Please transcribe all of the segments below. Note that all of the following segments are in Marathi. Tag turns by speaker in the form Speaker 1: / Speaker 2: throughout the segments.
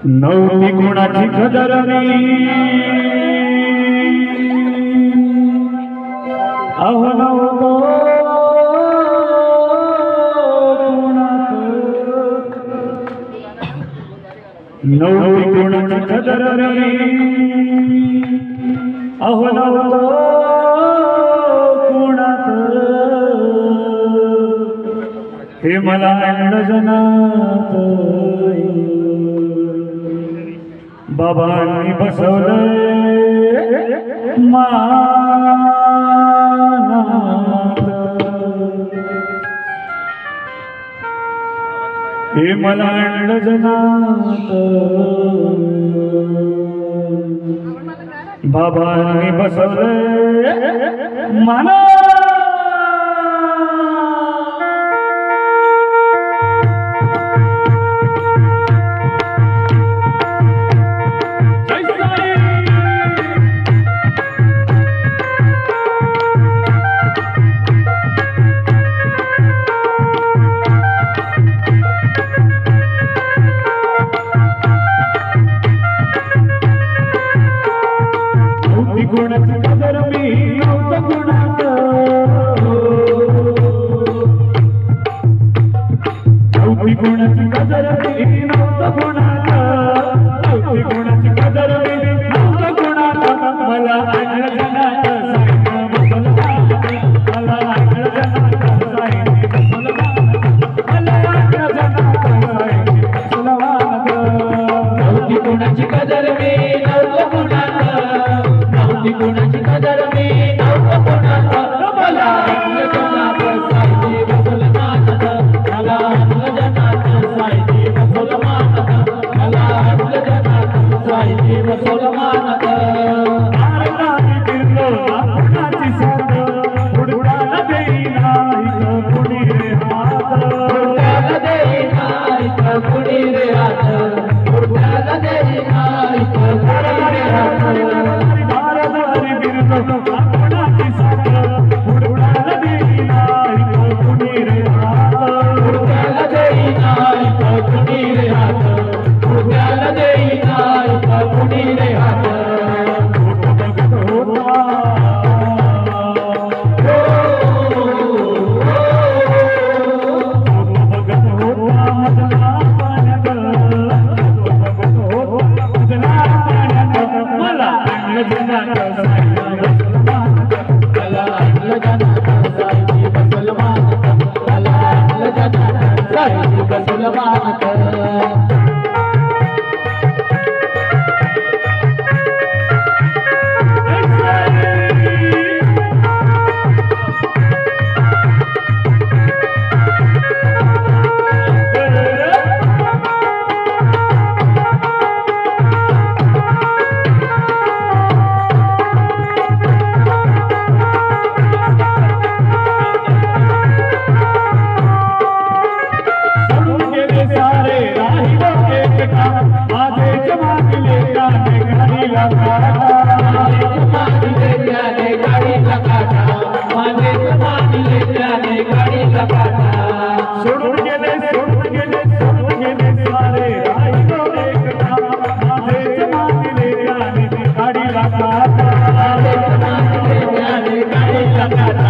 Speaker 1: नव्हती कोणाची कदर अहो नव्हतो नव्हती कोणाची कदर अहो नव्हतो कोणात हे मला अंडजनात बाबांनी बसवलंय मानात हे मला अंडजनात बाबांनी बसवलंय मानात कोणाची कदर मी नव्हतं कोणात नव्हती कोणाची कदर मी नव्हतं कोणात नव्हती कोणाची कदर मी नव्हतं कोणात मला अंडजनात साईनं मुसलमान मला अंडजनात साईनं मुसलमान मला अंडजनात साईनं मुसलमान
Speaker 2: नव्हती कोणाची कदर मी नव्हतं कोणात कोणाची कदर मी नव्हतं कोणात मला अंडजनात साईने मुसलमान मला अंडजनात साईने मुसलमान मला अंडजनात साईने मुसलमान
Speaker 1: भारताने फिरलो कोणाची साथ उडताना देईना इथं कुणी रे हात
Speaker 2: उडताना देईना इथं कुणी रे हात उडताना देईना इथं कुणी रे हात
Speaker 1: भारताने फिरलो कोणाची साथ उडताना देईना इथं कुणी रे हात
Speaker 2: उडताना देईना इथं कुणी रे हात उडताना देईना इथं कुणी रे हात
Speaker 1: सोडून गेले सारे राहिलो एकटा माझेच मानले त्याने गाडीला काटा
Speaker 2: माझेच मानले त्याने गाडीला काटा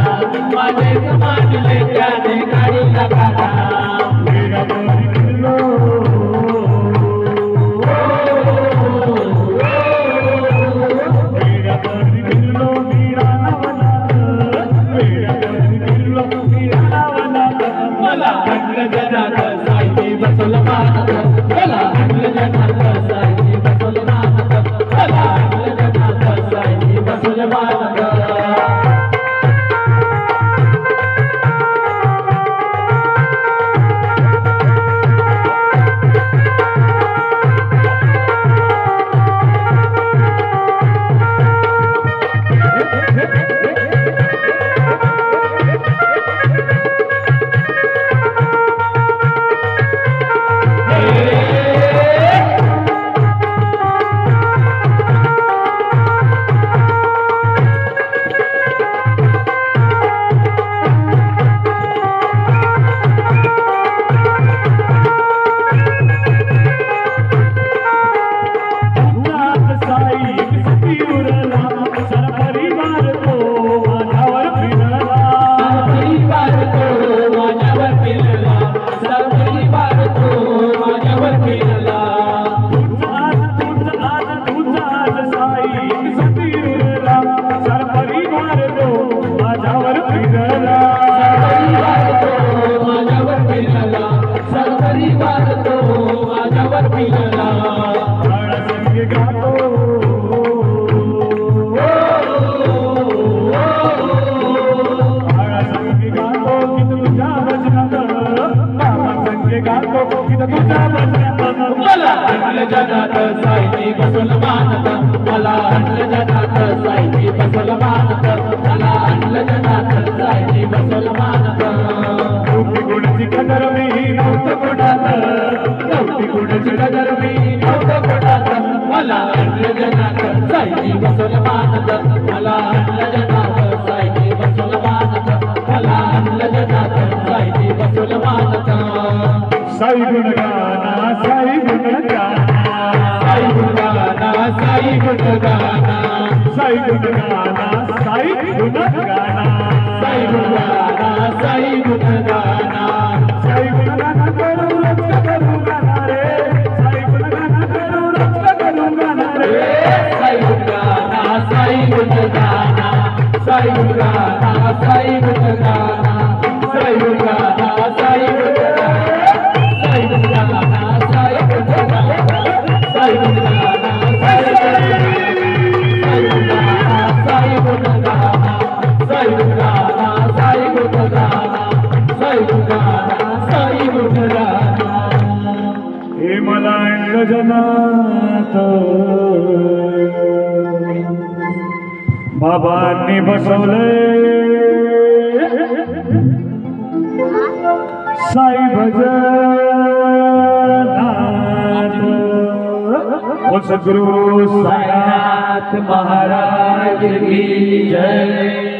Speaker 2: माझेच मानले त्याने गाडीला काटा
Speaker 1: वेळावर गेलो
Speaker 2: मला अंडजनात साईने मुसलमान मला अंडजनात साईने मुसलमान मला अंडजनात साईने मुसलमान मिळला
Speaker 1: संगी गातो संगी गातो गीत तुझ्या भजनात बाबा संगी गातो गीत तुझ्या भजनात
Speaker 2: मला आणलं जगात साईनी बसवलं मानत मला आणलं जगात साईनी बसवलं मानत मला आणलं जगात साईनी बसवलं मानत
Speaker 1: नव्हती गुणाची कदर मी नव्हतं कुणात
Speaker 2: नव्हती गुणाची कदर मी नव्हतं कुणात मला आणलं जगात साईनी बसवलं मानत मला आणलं जगात साईनी बसवलं मानत मला आणलं जगात साईनी बसवलं मानत
Speaker 1: साई गुणगाना साई गुणगाना
Speaker 2: साई गुणगाना साई गुणगाना
Speaker 1: साई गुणगाना साई गुणगाना
Speaker 2: साई गुणगाना साई गुणगाना
Speaker 1: साई गुणगाना करू रक्त करू गाना रे साई गुणगाना करू रक्त करू गाना रे
Speaker 2: साई गुणगाना साई गुणगाना साई गुणगाना साई गुणगाना साई गुणगाना साई गुणगाना साई गुणगाना साई गुणगाना साई गुणगाना साई गुणगाना साई गुणगाना साई गुणगाना साई गुणगाना साई गुणगाना साई गुणगाना
Speaker 1: हे मला आणलं जनात बाबांनी बसवलंय साई भजनात ओ सद्गुरु साईनाथ
Speaker 2: साईनाथ महाराज की जय।